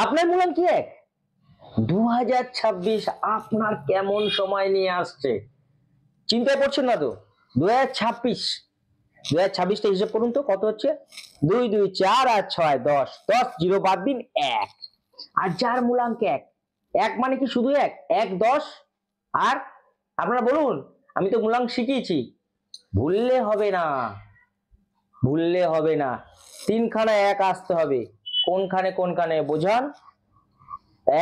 আপনার মূলাঙ্ক কি এক? 2026 আপনার কেমন সময় নিয়ে আসছে? চিন্তায় পড়ছেন না তো? 2026 2026টা হিসাব করুন তো কত হচ্ছে? 2 2 4 আর 6 10 10 জিরো বাদ দিন 1। আর যার মূলাঙ্ক 1, 1 মানে কি শুধু 1? 1 10 আর আপনারা বলুন, আমি তো মূলাঙ্ক শিখিয়েছি। ভুললে হবে না, ভুললে হবে না। তিনখানা 1 আসতে হবে। কোনখানে কোনখানে বোঝান?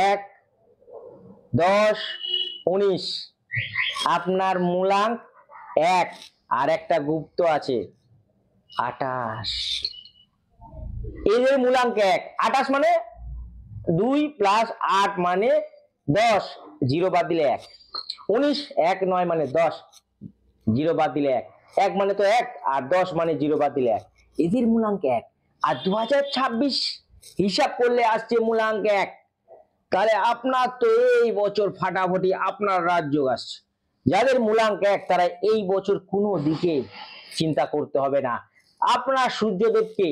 1 10 19। আপনার মূলাঙ্ক 1 আর একটা গুপ্ত আছে 28। এদের মূলাঙ্ক 1, 28 মানে 2 প্লাস 8 মানে 10, জিরো বাদ দিলে 1। 19 1 9 মানে 10, জিরো বাদ দিলে 1। 1 মানে তো 1 আর 10 মানে জিরো বাদ দিলে 1। এদের মূলাঙ্ক 1 আর 2026 হিসাব করলে আসছে মূলাঙ্ক 1। তাহলে আপনার তো এই বছর ফাটাফাটি আপনার রাজ্য আসছে। যাদের মূলাঙ্ক 1 তারা এই বছর কোনো দিকে চিন্তা করতে হবে না। আপনার সূর্যদেবকে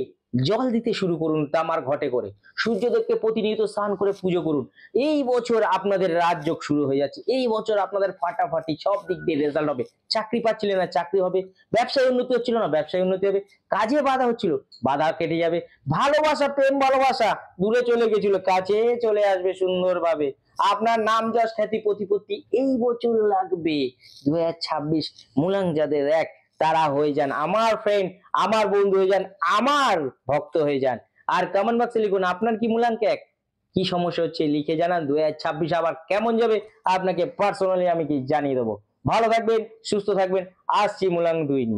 জল দিতে শুরু করুন তামার ঘটে করে। সূর্যদেবকে প্রতিনিয়ত স্নান করে পুজো করুন। এই বছর আপনাদের রাজযোগ শুরু হয়ে যাচ্ছে। এই বছর আপনাদের ফাটাফাটি সব দিক দিয়ে রেজাল্ট হবে। চাকরি পাচ্ছিলেন না, চাকরি হবে। ব্যবসায় উন্নতি হচ্ছিল না, ব্যবসায় উন্নতি হবে। কাজে বাধা হচ্ছিল, বাধা কেটে যাবে। ভালোবাসা, প্রেম ভালোবাসা দূরে চলে গেছিল, কাছে চলে আসবে সুন্দরভাবে। আপনার নাম যশ খ্যাতি প্রতিপত্তি এই বছর লাগবে। 2026 মূলাঙ্ক যাদের 1 তারা হয়ে যান আমার ফ্রেন্ড, আমার বন্ধু হয়ে যান, আমার ভক্ত হয়ে যান। আর কমেন্ট বক্সে লিখুন আপনার কি মূলাঙ্ক 1, কি সমস্যা হচ্ছে লিখে জানান। 2026 আবার কেমন যাবে আপনাকে পার্সোনালি আমি কি জানিয়ে দেবো। ভালো থাকবেন, সুস্থ থাকবেন। আসছি মূলাঙ্ক 2 নিয়ে।